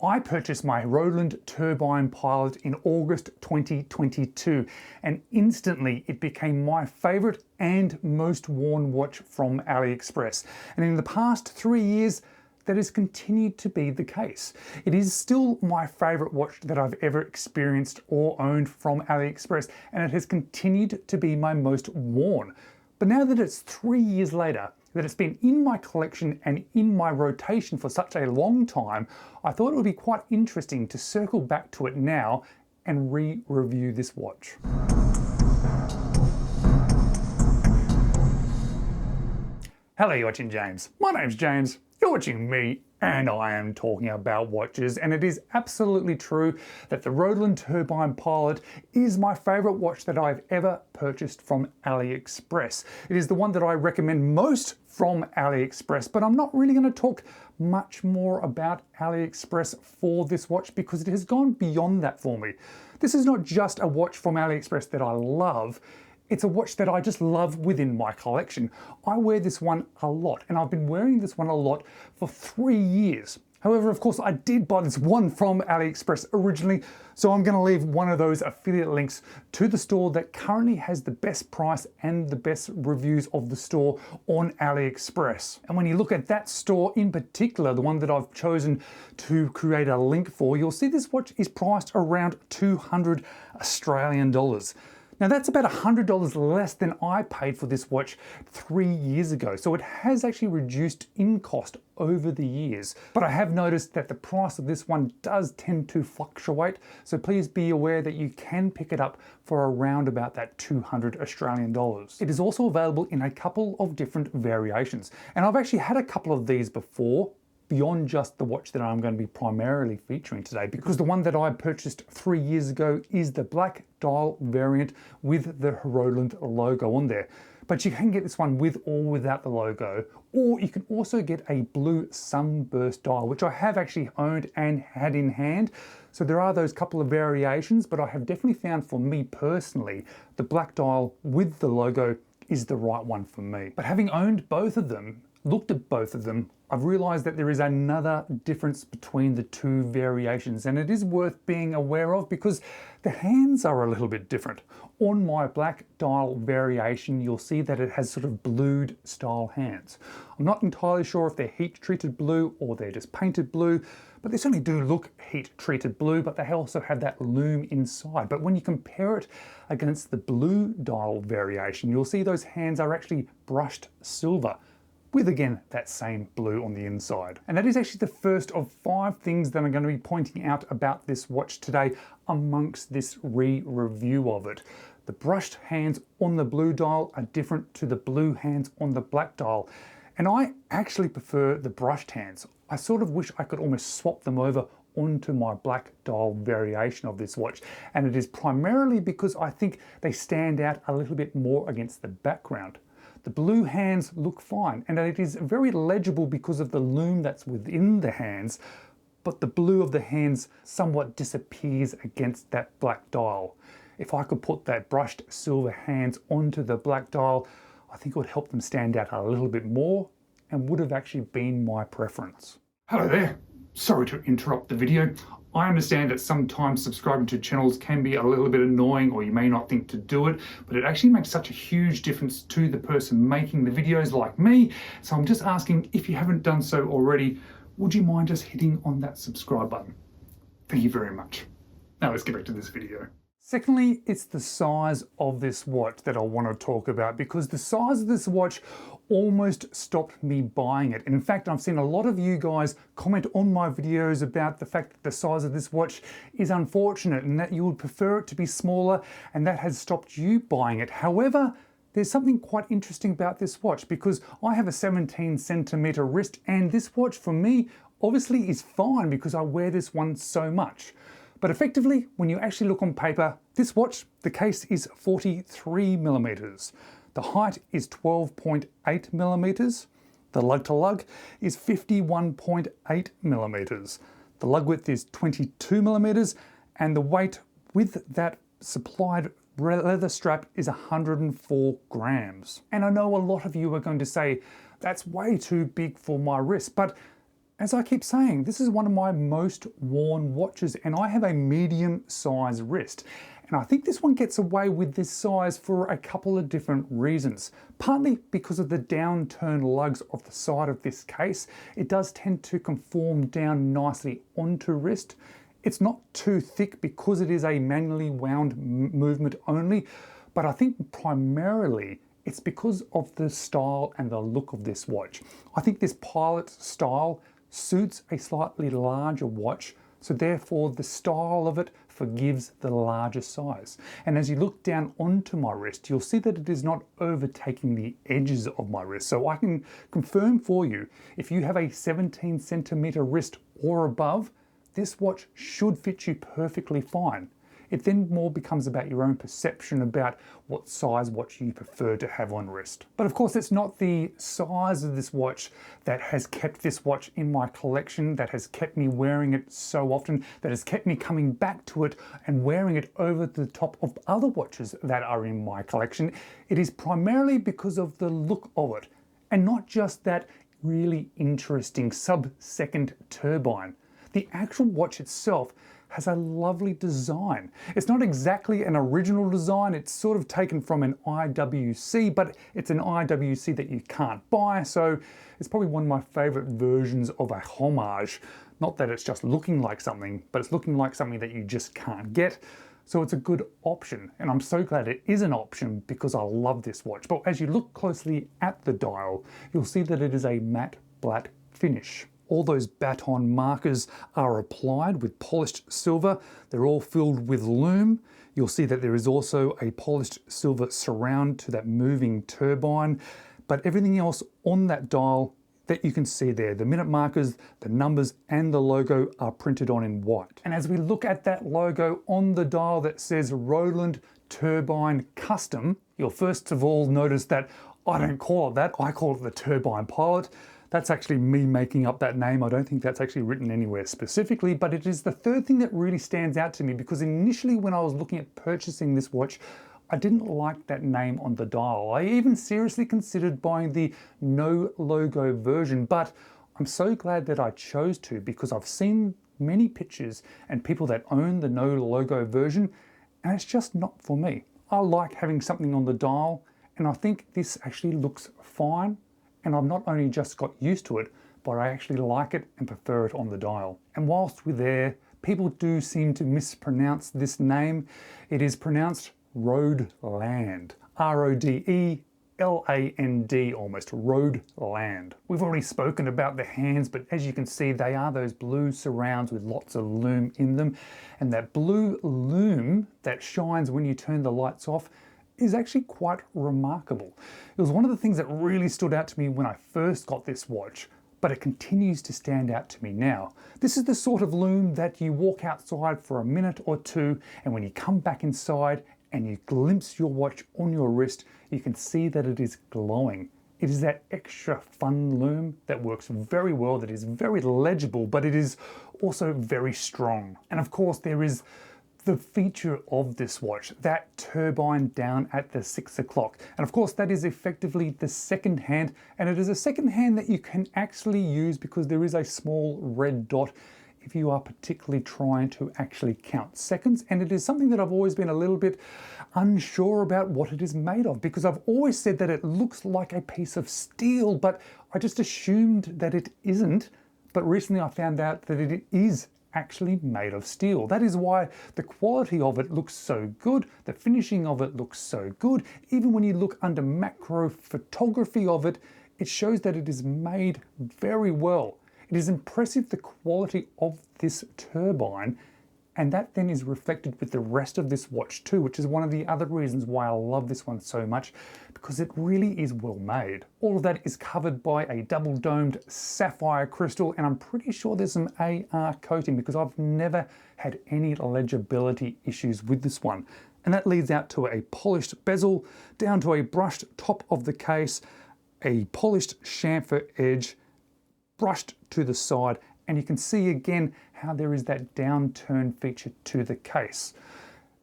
I purchased my Hruodland Turbine Pilot in August 2022 and instantly it became my favourite and most worn watch from Aliexpress. And in the past 3 years, that has continued to be the case. It is still my favourite watch that I've ever experienced or owned from Aliexpress, and it has continued to be my most worn. But now that it's 3 years later, that it's been in my collection and in my rotation for such a long time, I thought it would be quite interesting to circle back to it now and re-review this watch. Hello, you're watching James. My name's James, you're watching me, and I am talking about watches, and it is absolutely true that the Hruodland Turbine Pilot is my favourite watch that I've ever purchased from Aliexpress. It is the one that I recommend most from Aliexpress, but I'm not really going to talk much more about Aliexpress for this watch because it has gone beyond that for me. This is not just a watch from Aliexpress that I love, it's a watch that I just love within my collection. I wear this one a lot, and I've been wearing this one a lot for 3 years. However, of course, I did buy this one from Aliexpress originally, so I'm going to leave one of those affiliate links to the store that currently has the best price and the best reviews of the store on Aliexpress. And when you look at that store in particular, the one that I've chosen to create a link for, you'll see this watch is priced around 200 Australian dollars. Now that's about $100 less than I paid for this watch 3 years ago, so it has actually reduced in cost over the years. But I have noticed that the price of this one does tend to fluctuate, so please be aware that you can pick it up for around about that 200 Australian dollars. It is also available in a couple of different variations, and I've actually had a couple of these before, beyond just the watch that I'm going to be primarily featuring today, because the one that I purchased 3 years ago is the black dial variant with the Hruodland logo on there. But you can get this one with or without the logo, or you can also get a blue sunburst dial, which I have actually owned and had in hand. So there are those couple of variations, but I have definitely found for me personally, the black dial with the logo is the right one for me. But having owned both of them, looked at both of them, I've realised that there is another difference between the two variations, and it is worth being aware of because the hands are a little bit different. On my black dial variation, you'll see that it has sort of blued style hands. I'm not entirely sure if they're heat treated blue or they're just painted blue, but they certainly do look heat treated blue, but they also have that lume inside. But when you compare it against the blue dial variation, you'll see those hands are actually brushed silver, with again that same blue on the inside. And that is actually the first of 5 things that I'm going to be pointing out about this watch today amongst this re-review of it. The brushed hands on the blue dial are different to the blue hands on the black dial, and I actually prefer the brushed hands. I sort of wish I could almost swap them over onto my black dial variation of this watch, and it is primarily because I think they stand out a little bit more against the background. The blue hands look fine, and it is very legible because of the lume that's within the hands, but the blue of the hands somewhat disappears against that black dial. If I could put that brushed silver hands onto the black dial, I think it would help them stand out a little bit more and would have actually been my preference. Hello there, sorry to interrupt the video. I understand that sometimes subscribing to channels can be a little bit annoying, or you may not think to do it, but it actually makes such a huge difference to the person making the videos like me. So I'm just asking, if you haven't done so already, would you mind just hitting on that subscribe button? Thank you very much. Now let's get back to this video. Secondly, it's the size of this watch that I want to talk about, because the size of this watch almost stopped me buying it. And in fact, I've seen a lot of you guys comment on my videos about the fact that the size of this watch is unfortunate and that you would prefer it to be smaller, and that has stopped you buying it. However, there's something quite interesting about this watch, because I have a 17cm wrist, and this watch for me obviously is fine because I wear this one so much. But effectively, when you actually look on paper, this watch, the case is 43mm. The height is 12.8mm. The lug to lug is 51.8mm. The lug width is 22mm, and the weight with that supplied leather strap is 104 grams. And I know a lot of you are going to say, that's way too big for my wrist, but As I keep saying, this is one of my most worn watches, and I have a medium size wrist. And I think this one gets away with this size for a couple of different reasons. Partly because of the downturned lugs of the side of this case. It does tend to conform down nicely onto wrist. It's not too thick because it is a manually wound movement only, but I think primarily it's because of the style and the look of this watch. I think this Pilot style suits a slightly larger watch, so therefore the style of it forgives the larger size. And as you look down onto my wrist, you'll see that it is not overtaking the edges of my wrist. So I can confirm for you, if you have a 17 centimeter wrist or above, this watch should fit you perfectly fine. It then more becomes about your own perception about what size watch you prefer to have on wrist. But of course, it's not the size of this watch that has kept this watch in my collection, that has kept me wearing it so often, that has kept me coming back to it and wearing it over the top of other watches that are in my collection. It is primarily because of the look of it, and not just that really interesting sub-second turbine. The actual watch itself has a lovely design. It's not exactly an original design, it's sort of taken from an IWC, but it's an IWC that you can't buy, so it's probably one of my favorite versions of a homage. Not that it's just looking like something, but it's looking like something that you just can't get. So it's a good option, and I'm so glad it is an option because I love this watch. But as you look closely at the dial, you'll see that it is a matte black finish. All those baton markers are applied with polished silver. They're all filled with lume. You'll see that there is also a polished silver surround to that moving turbine, but everything else on that dial that you can see there, the minute markers, the numbers and the logo are printed on in white. And as we look at that logo on the dial that says Hruodland Turbine Custom, you'll first of all notice that I don't call it that, I call it the Turbine Pilot. That's actually me making up that name. I don't think that's actually written anywhere specifically, but it is the third thing that really stands out to me because initially when I was looking at purchasing this watch, I didn't like that name on the dial. I even seriously considered buying the no logo version, but I'm so glad that I chose to because I've seen many pictures and people that own the no logo version, and it's just not for me. I like having something on the dial, and I think this actually looks fine. And I've not only just got used to it, but I actually like it and prefer it on the dial. And whilst we're there, people do seem to mispronounce this name. It is pronounced Hruodland. R-O-D-E-L-A-N-D almost, Hruodland. We've already spoken about the hands, but as you can see, they are those blue surrounds with lots of lume in them. And that blue lume that shines when you turn the lights off is actually quite remarkable. It was one of the things that really stood out to me when I first got this watch, but it continues to stand out to me now. This is the sort of lume that you walk outside for a minute or two, and when you come back inside and you glimpse your watch on your wrist, you can see that it is glowing. It is that extra fun lume that works very well, that is very legible, but it is also very strong. And of course there is the feature of this watch, that turbine down at the 6 o'clock. And of course that is effectively the second hand, and it is a second hand that you can actually use because there is a small red dot if you are particularly trying to actually count seconds. And it is something that I've always been a little bit unsure about what it is made of, because I've always said that it looks like a piece of steel, but I just assumed that it isn't. But recently I found out that it is actually made of steel. That is why the quality of it looks so good, the finishing of it looks so good. Even when you look under macro photography of it, it shows that it is made very well. It is impressive the quality of this turbine, and that then is reflected with the rest of this watch too, which is one of the other reasons why I love this one so much, because it really is well made. All of that is covered by a double domed sapphire crystal, and I'm pretty sure there's some AR coating because I've never had any legibility issues with this one. And that leads out to a polished bezel, down to a brushed top of the case, a polished chamfer edge, brushed to the side, and you can see again how there is that downturn feature to the case.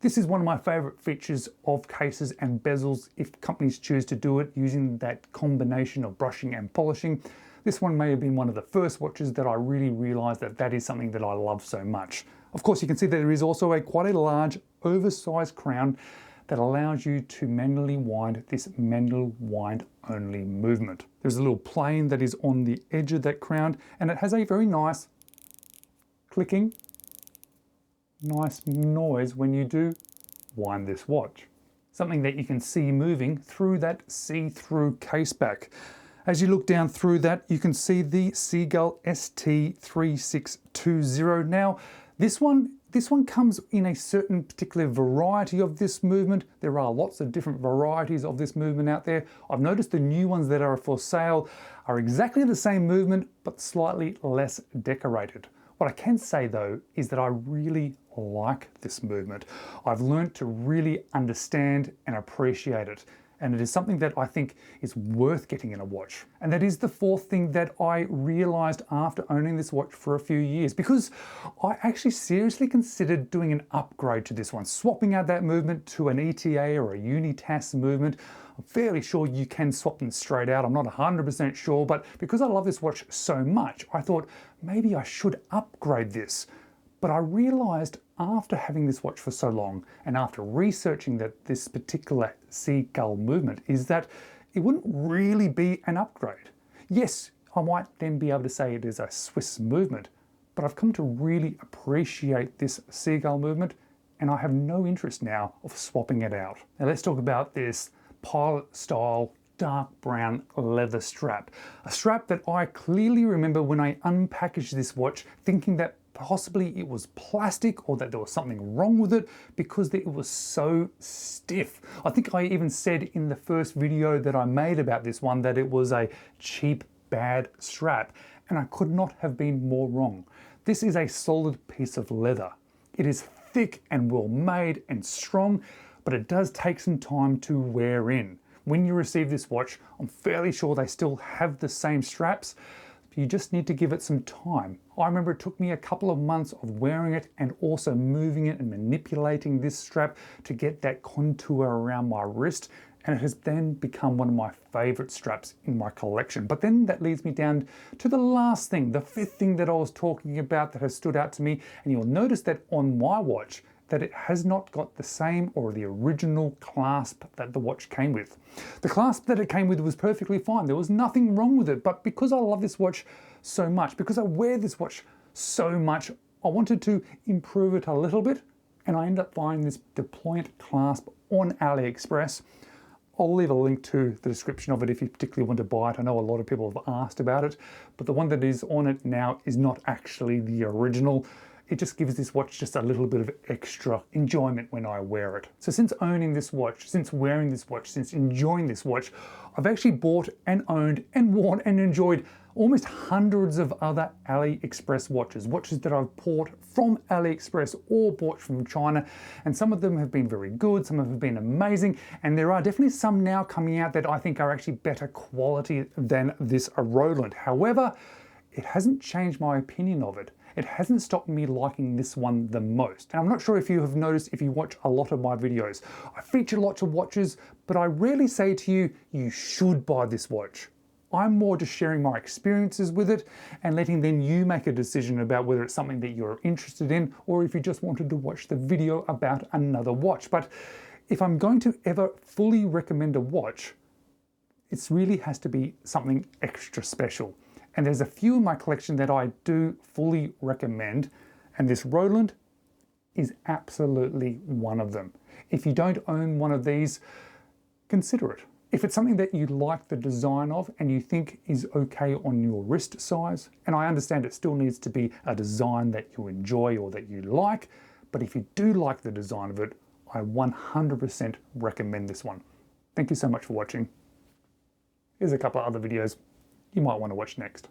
This is one of my favorite features of cases and bezels if companies choose to do it using that combination of brushing and polishing. This one may have been one of the first watches that I really realized that that is something that I love so much. Of course, you can see that there is also quite a large oversized crown that allows you to manually wind this manual wind only movement. There's a little plane that is on the edge of that crown, and it has a very nice clicking, nice noise when you do wind this watch. Something that you can see moving through that see-through case back. As you look down through that, you can see the Seagull ST3620. Now, this one comes in a certain particular variety of this movement. There are lots of different varieties of this movement out there. I've noticed the new ones that are for sale are exactly the same movement, but slightly less decorated. What I can say though is that I really like this movement. I've learned to really understand and appreciate it. And it is something that I think is worth getting in a watch. And that is the fourth thing that I realized after owning this watch for a few years, because I actually seriously considered doing an upgrade to this one, swapping out that movement to an ETA or a Unitas movement. I'm fairly sure you can swap them straight out. I'm not 100% sure, but because I love this watch so much, I thought maybe I should upgrade this. But I realized after having this watch for so long and after researching that this particular Seagull movement is that it wouldn't really be an upgrade. Yes, I might then be able to say it is a Swiss movement, but I've come to really appreciate this Seagull movement and I have no interest now of swapping it out. Now let's talk about this pilot style dark brown leather strap. A strap that I clearly remember when I unpackaged this watch thinking that possibly it was plastic or that there was something wrong with it because it was so stiff. I think I even said in the first video that I made about this one that it was a cheap, bad strap, and I could not have been more wrong. This is a solid piece of leather. It is thick and well made and strong, but it does take some time to wear in. When you receive this watch, I'm fairly sure they still have the same straps. You just need to give it some time. I remember it took me a couple of months of wearing it and also moving it and manipulating this strap to get that contour around my wrist, and it has then become one of my favorite straps in my collection. But then that leads me down to the last thing, the fifth thing that I was talking about that has stood out to me, and you'll notice that on my watch that it has not got the same or the original clasp that the watch came with. The clasp that it came with was perfectly fine. There was nothing wrong with it, but because I love this watch so much, because I wear this watch so much, I wanted to improve it a little bit, and I ended up buying this deployant clasp on Aliexpress. I'll leave a link to the description of it if you particularly want to buy it. I know a lot of people have asked about it, but the one that is on it now is not actually the original. It just gives this watch just a little bit of extra enjoyment when I wear it. So since owning this watch, since wearing this watch, since enjoying this watch, I've actually bought and owned and worn and enjoyed almost hundreds of other Aliexpress watches, watches that I've bought from Aliexpress or bought from China, and some of them have been very good, some have been amazing, and there are definitely some now coming out that I think are actually better quality than this Hruodland. However, it hasn't changed my opinion of it. It hasn't stopped me liking this one the most. And I'm not sure if you have noticed if you watch a lot of my videos. I feature lots of watches, but I rarely say to you, you should buy this watch. I'm more just sharing my experiences with it and letting then you make a decision about whether it's something that you're interested in or if you just wanted to watch the video about another watch. But if I'm going to ever fully recommend a watch, it really has to be something extra special. And there's a few in my collection that I do fully recommend, and this Hruodland is absolutely one of them. If you don't own one of these, consider it. If it's something that you like the design of and you think is okay on your wrist size, and I understand it still needs to be a design that you enjoy or that you like, but if you do like the design of it, I 100% recommend this one. Thank you so much for watching. Here's a couple of other videos you might want to watch next.